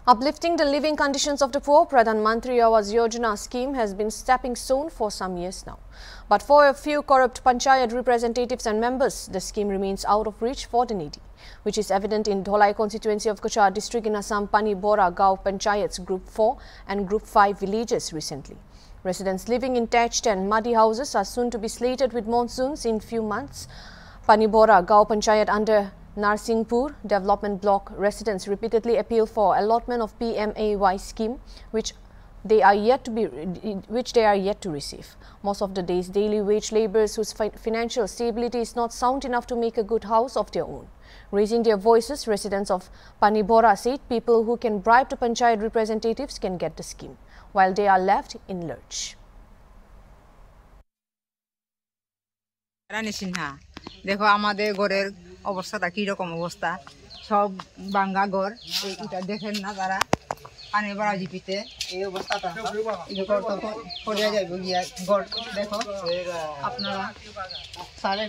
Uplifting the living conditions of the poor, Pradhan Mantri Awas Yojana scheme has been stepping stone for some years now. But for a few corrupt panchayat representatives and members, the scheme remains out of reach for the needy, which is evident in Dholai constituency of Cachar district in Assam Pani Bora Gao Panchayats Group 4 and Group 5 villages recently. Residents living in thatched and muddy houses are soon to be slated with monsoons in few months. Pani Bora Gao Panchayat under Narsinghpur Development Block residents repeatedly appeal for allotment of PMAY scheme, which they are yet to receive. Most of the day's daily wage laborers whose financial stability is not sound enough to make a good house of their own. Raising their voices, residents of Pani Bora said people who can bribe the panchayat representatives can get the scheme, while they are left in lurch. देखो आमादे घरेर अवस्थाटा की रकम अवस्था सब भांगा घर এটা দেখেন না যারা পানি ভরা জিপিতে এই অবস্থাটা এই ঘর তো পড়ে যাবে গিয়া ঘর দেখো আপনারা সারে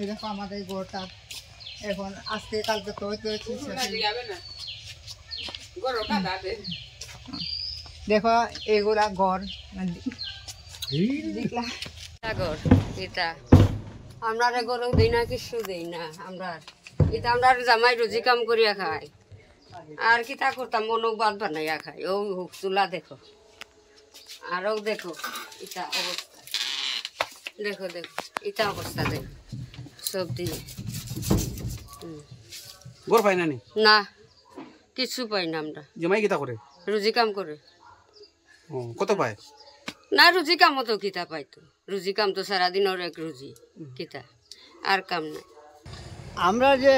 এই দেখো আমাদের ঘরটা এখন আজকে কালকে তো হইতে দেখো এইগুলা ঘর দেখলা ঘর এটা আমরা গরু দেই না কিছু দেই না আমরা এটা আমরা জামাই রুজি কাম করিয়া খাই আর কিতা করতাম মনক বাদ বানাইয়া খাই ও চুলা দেখো আরও দেখো এটা অবস্থা দেখো দেখো এটা অবস্থা দেখো সব দিয়ে গোর পাই না না কিছু পাই না আমরা জামাই কিতা করে রুজি কাম করে কত পায় না রুজি কামও তো কিতা পাইতো রুজি কাম তো সারাদিন ওর এক রুজি কিতা আর কাম নাই আমরা যে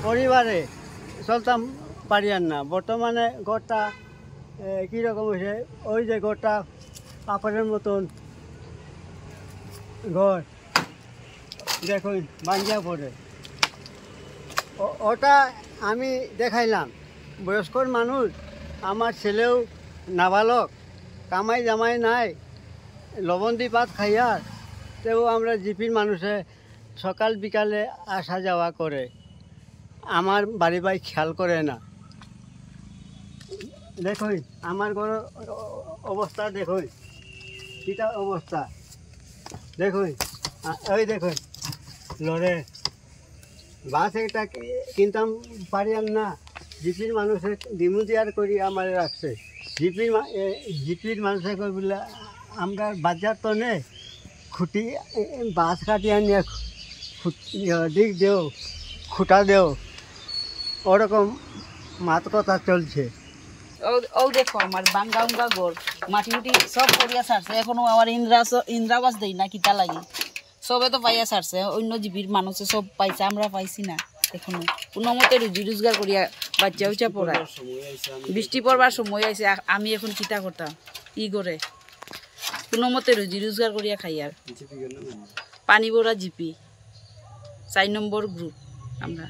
পরিবারে চলতাম পারি আর না বর্তমানে ঘরটা কীরকম হয়েছে ওই যে ঘরটা পাপড়ের মতন ঘর দেখুন ভাঙ্গিয়া পড়ে ওটা আমি দেখাইলাম বয়স্কর মানুষ আমার ছেলেও নাবালক কামাই জামাই নাই লবণ দি পাত খাইয়ার তেও আমরা জিপির মানুষে সকাল বিকালে আসা যাওয়া করে আমার বাড়ি বাড়ি খেয়াল করে না দেখুন আমার ঘর অবস্থা দেখুন কিটা অবস্থা দেখুন ওই দেখুন লড়ে বাস একটা কিনতাম পারি না জিপির মানুষের ডিমু দিয়ার করি আমার রাখছে জিপির মানুষে কই বলে আমরা বাজার তো নেই খুঁটি বাঁশ কাটিয়ে নিয়ে দিক দেও খুঁটা দেও ওরকম মাত কথা চলছে ও দেখো আমার বাঙ্গা উঙ্গা ঘর মাটি উটি সব করিয়া ছাড়ছে এখনো আমার ইন্দ্রাবাস দেই না কিতা লাগে সবে তো পাইয়া ছাড়ছে অন্য জীবীর মানুষে সব পাইছে আমরা পাইছি না এখনো কোনো মতে রুজি রোজগার করিয়া বাচ্চা উচা পড়ায় বৃষ্টি পড়বার সময় আইছে আমি এখন কিতা করতাম ই করে কোনো মতে রুজি রোজগার করিয়া খাই আর পানি ভরা জিপি 4 নম্বর গ্রুপ আমরা